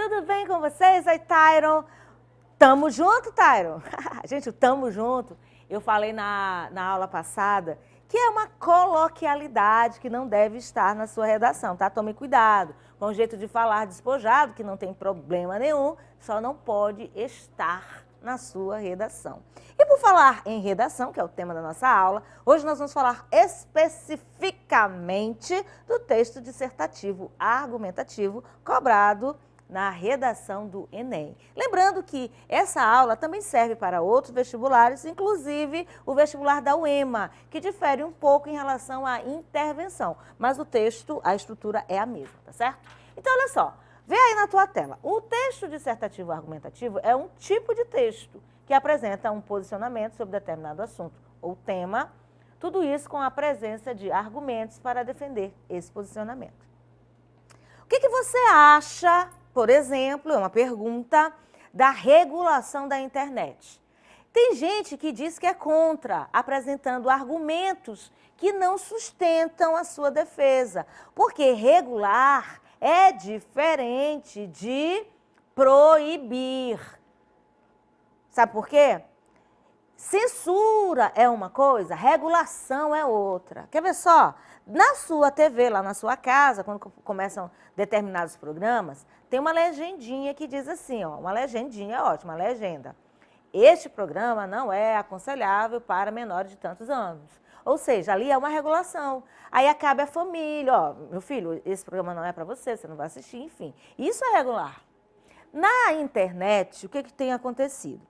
tudo bem com vocês? Oi, Tyron. Tamo junto, Tyron? Gente, o tamo junto, eu falei na aula passada que é uma coloquialidade que não deve estar na sua redação, tá? Tome cuidado com o jeito de falar despojado, que não tem problema nenhum, só não pode estar na sua redação. E por falar em redação, que é o tema da nossa aula, hoje nós vamos falar especificamente do texto dissertativo argumentativo cobrado na redação do Enem. Lembrando que essa aula também serve para outros vestibulares, inclusive o vestibular da UEMA, que difere um pouco em relação à intervenção, mas o texto, a estrutura é a mesma, tá certo? Então, olha só, vê aí na tua tela. O texto dissertativo argumentativo é um tipo de texto que apresenta um posicionamento sobre determinado assunto ou tema, tudo isso com a presença de argumentos para defender esse posicionamento. O que você acha, por exemplo, é uma pergunta, da regulação da internet? Tem gente que diz que é contra, apresentando argumentos que não sustentam a sua defesa, porque regular é diferente de proibir. Sabe por quê? Censura é uma coisa, regulação é outra. Quer ver só? Na sua TV, lá na sua casa, quando começam determinados programas, tem uma legendinha que diz assim, ó, uma legendinha ótima, uma legenda. Este programa não é aconselhável para menores de tantos anos. Ou seja, ali é uma regulação. Aí cabe à família, ó, meu filho, esse programa não é para você, você não vai assistir, enfim. Isso é regular. Na internet, o que tem acontecido?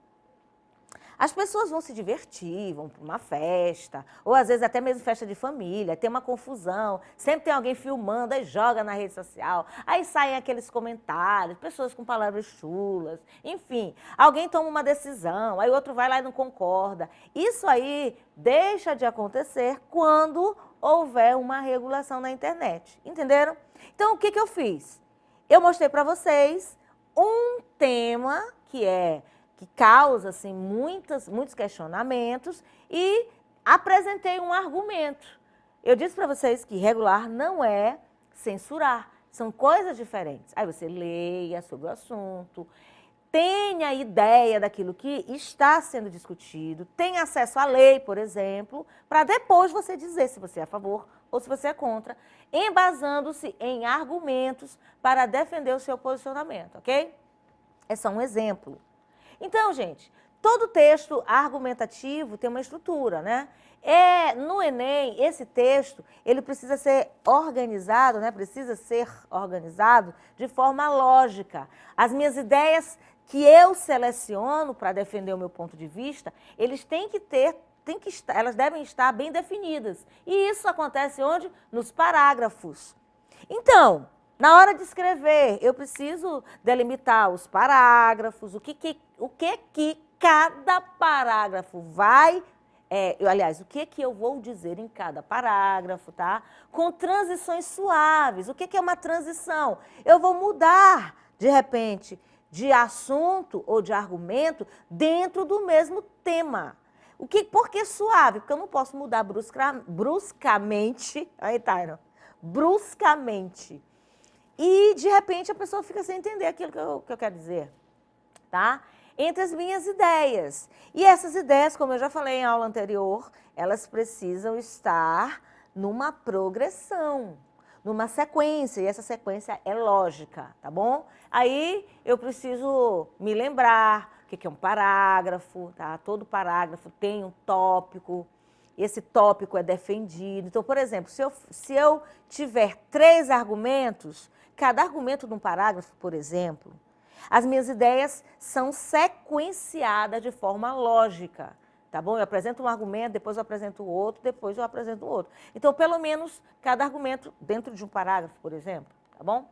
As pessoas vão se divertir, vão para uma festa, ou às vezes até mesmo festa de família, tem uma confusão, sempre tem alguém filmando, aí joga na rede social, aí saem aqueles comentários, pessoas com palavras chulas, enfim, alguém toma uma decisão, aí o outro vai lá e não concorda. Isso aí deixa de acontecer quando houver uma regulação na internet, entenderam? Então, o que eu fiz? Eu mostrei para vocês um tema que causa assim, muitos questionamentos e apresentei um argumento. Eu disse para vocês que regular não é censurar, são coisas diferentes. Aí você leia sobre o assunto, tenha ideia daquilo que está sendo discutido, tenha acesso à lei, por exemplo, para depois você dizer se você é a favor ou se você é contra, embasando-se em argumentos para defender o seu posicionamento, ok? É só um exemplo. Então, gente, todo texto argumentativo tem uma estrutura, né? No Enem, esse texto, ele precisa ser organizado, né? Precisa ser organizado de forma lógica. As minhas ideias que eu seleciono para defender o meu ponto de vista, elas devem estar bem definidas. E isso acontece onde? Nos parágrafos. Então, na hora de escrever, eu preciso delimitar os parágrafos, o que cada parágrafo vai... aliás, o que eu vou dizer em cada parágrafo, tá? Com transições suaves. O que é uma transição? Eu vou mudar, de repente, de assunto ou de argumento dentro do mesmo tema. Por que suave? Porque eu não posso mudar bruscamente. Aí, Tyron. Bruscamente. E, de repente, a pessoa fica sem entender aquilo que eu quero dizer, tá? Entre as minhas ideias. E essas ideias, como eu já falei em aula anterior, elas precisam estar numa progressão, numa sequência, e essa sequência é lógica, tá bom? Aí eu preciso me lembrar o que é um parágrafo, tá? Todo parágrafo tem um tópico. Esse tópico é defendido. Então, por exemplo, se eu tiver 3 argumentos, cada argumento de um parágrafo, por exemplo, as minhas ideias são sequenciadas de forma lógica, tá bom? Eu apresento um argumento, depois eu apresento o outro, depois eu apresento o outro. Então, pelo menos, cada argumento dentro de um parágrafo, por exemplo, tá bom?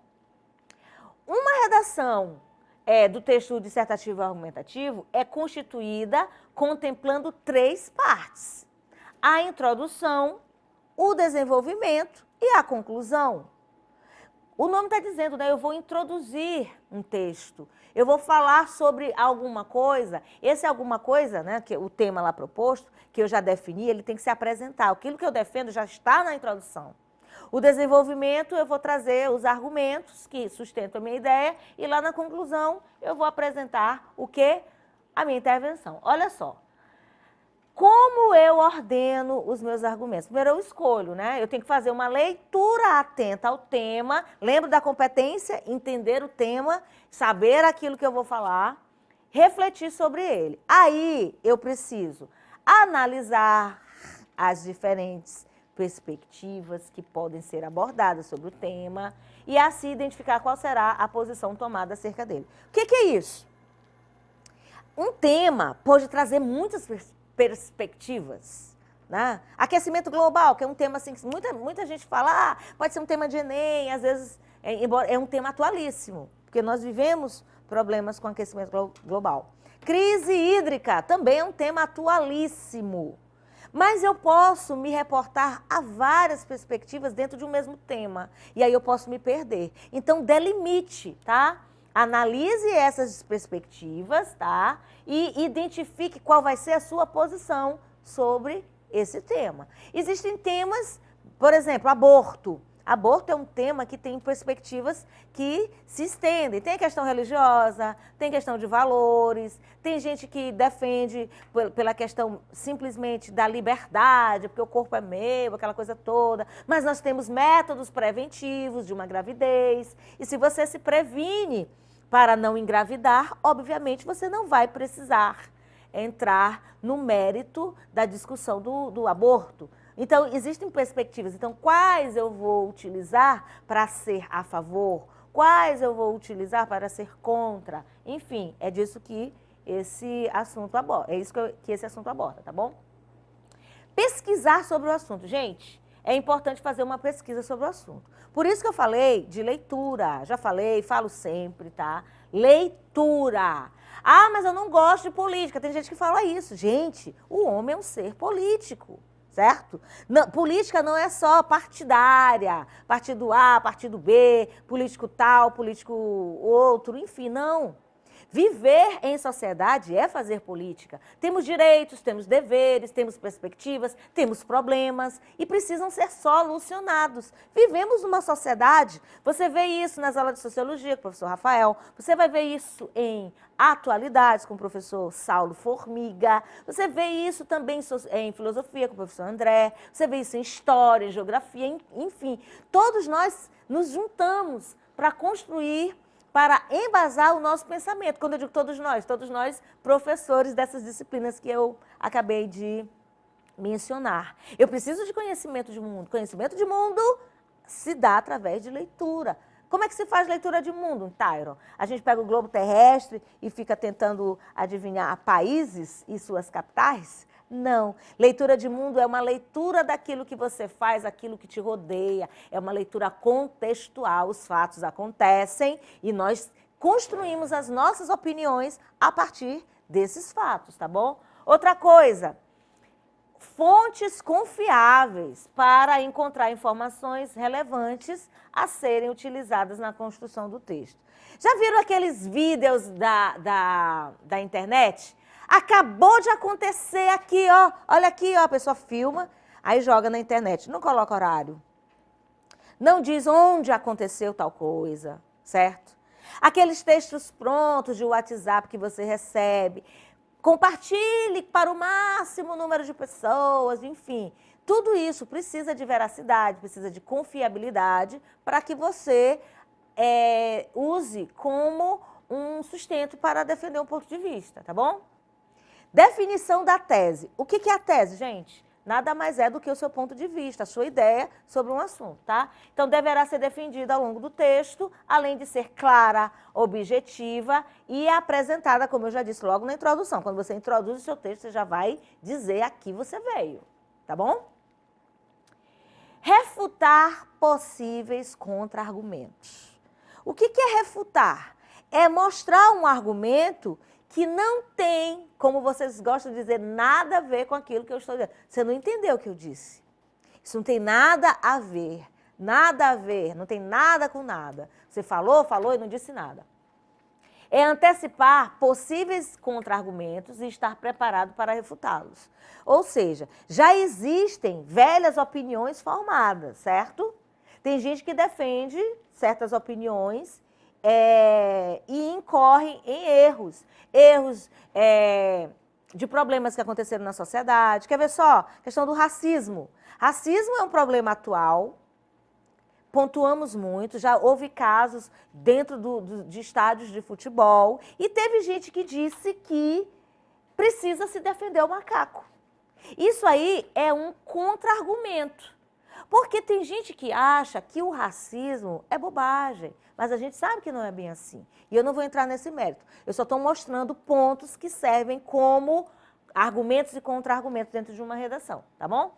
Uma redação do texto dissertativo argumentativo é constituída contemplando 3 partes. A introdução, o desenvolvimento e a conclusão. O nome está dizendo, né? Eu vou introduzir um texto, eu vou falar sobre alguma coisa. Esse alguma coisa, né? Que o tema lá proposto, que eu já defini, ele tem que se apresentar. Aquilo que eu defendo já está na introdução. O desenvolvimento, eu vou trazer os argumentos que sustentam a minha ideia e lá na conclusão eu vou apresentar o quê? A minha intervenção. Olha só. Como eu ordeno os meus argumentos? Primeiro eu escolho, né? Eu tenho que fazer uma leitura atenta ao tema. Lembro da competência? Entender o tema, saber aquilo que eu vou falar, refletir sobre ele. Aí eu preciso analisar as diferentes perspectivas que podem ser abordadas sobre o tema e assim identificar qual será a posição tomada acerca dele. O que é isso? Um tema pode trazer muitas perspectivas, né? Aquecimento global, que é um tema assim que muita gente fala, pode ser um tema de Enem, às vezes é um tema atualíssimo, porque nós vivemos problemas com aquecimento global. Crise hídrica também é um tema atualíssimo, mas eu posso me reportar a várias perspectivas dentro de um mesmo tema, e aí eu posso me perder. Então, delimite, tá? Analise essas perspectivas, tá? E identifique qual vai ser a sua posição sobre esse tema. Existem temas, por exemplo, aborto. Aborto é um tema que tem perspectivas que se estendem. Tem a questão religiosa, tem questão de valores, tem gente que defende pela questão simplesmente da liberdade, porque o corpo é meu, aquela coisa toda. Mas nós temos métodos preventivos de uma gravidez. E se você se previne para não engravidar, obviamente você não vai precisar entrar no mérito da discussão do aborto. Então, existem perspectivas. Então, quais eu vou utilizar para ser a favor? Quais eu vou utilizar para ser contra? Enfim, é disso que esse assunto aborda. É isso que esse assunto aborda, tá bom? Pesquisar sobre o assunto. Gente, é importante fazer uma pesquisa sobre o assunto. Por isso que eu falei de leitura. Já falei, falo sempre, tá? Leitura. Ah, mas eu não gosto de política. Tem gente que fala isso. Gente, o homem é um ser político. Certo? Não, política não é só partidária, partido A, partido B, político tal, político outro, enfim, não. Viver em sociedade é fazer política. Temos direitos, temos deveres, temos perspectivas, temos problemas e precisam ser solucionados. Vivemos numa sociedade, você vê isso nas aulas de sociologia com o professor Rafael, você vai ver isso em atualidades com o professor Saulo Formiga, você vê isso também em filosofia com o professor André, você vê isso em história, em geografia, enfim. Todos nós nos juntamos para construir, para embasar o nosso pensamento. Quando eu digo todos nós professores dessas disciplinas que eu acabei de mencionar. Eu preciso de conhecimento de mundo. Conhecimento de mundo se dá através de leitura. Como é que se faz leitura de mundo, Tyron? A gente pega o globo terrestre e fica tentando adivinhar países e suas capitais? Não. Leitura de mundo é uma leitura daquilo que você faz, aquilo que te rodeia. É uma leitura contextual. Os fatos acontecem e nós construímos as nossas opiniões a partir desses fatos, tá bom? Outra coisa, fontes confiáveis para encontrar informações relevantes a serem utilizadas na construção do texto. Já viram aqueles vídeos da internet? Acabou de acontecer aqui, ó. Olha aqui, ó, a pessoa filma, aí joga na internet. Não coloca horário. Não diz onde aconteceu tal coisa, certo? Aqueles textos prontos de WhatsApp que você recebe. Compartilhe para o máximo número de pessoas, enfim. Tudo isso precisa de veracidade, precisa de confiabilidade para que você use como um sustento para defender um ponto de vista, tá bom? Definição da tese. O que é a tese, gente? Nada mais é do que o seu ponto de vista, a sua ideia sobre um assunto, tá? Então, deverá ser defendida ao longo do texto, além de ser clara, objetiva e apresentada, como eu já disse logo na introdução. Quando você introduz o seu texto, você já vai dizer a que você veio, tá bom? Refutar possíveis contra-argumentos. O que é refutar? É mostrar um argumento que não tem, como vocês gostam de dizer, nada a ver com aquilo que eu estou dizendo. Você não entendeu o que eu disse. Isso não tem nada a ver, não tem nada com nada. Você falou e não disse nada. É antecipar possíveis contra-argumentos e estar preparado para refutá-los. Ou seja, já existem velhas opiniões formadas, certo? Tem gente que defende certas opiniões e incorre em erros. Erros de problemas que aconteceram na sociedade. Quer ver só? Questão do racismo. Racismo é um problema atual. Pontuamos muito, já houve casos dentro de estádios de futebol e teve gente que disse que precisa se defender o macaco. Isso aí é um contra-argumento, porque tem gente que acha que o racismo é bobagem, mas a gente sabe que não é bem assim. E eu não vou entrar nesse mérito, eu só estou mostrando pontos que servem como argumentos e contra-argumentos dentro de uma redação, tá bom?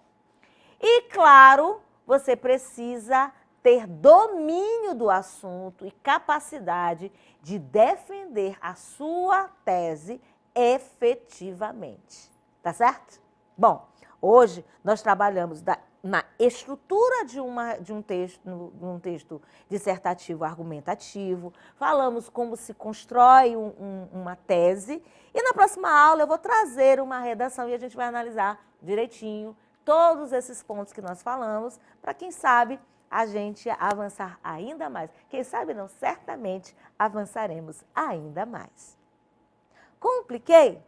E claro, você precisa ter domínio do assunto e capacidade de defender a sua tese efetivamente. Tá certo? Bom, hoje nós trabalhamos na estrutura de um texto dissertativo argumentativo, falamos como se constrói uma tese e na próxima aula eu vou trazer uma redação e a gente vai analisar direitinho todos esses pontos que nós falamos para, quem sabe, a gente avançar ainda mais. Quem sabe não, certamente avançaremos ainda mais. Compliquei?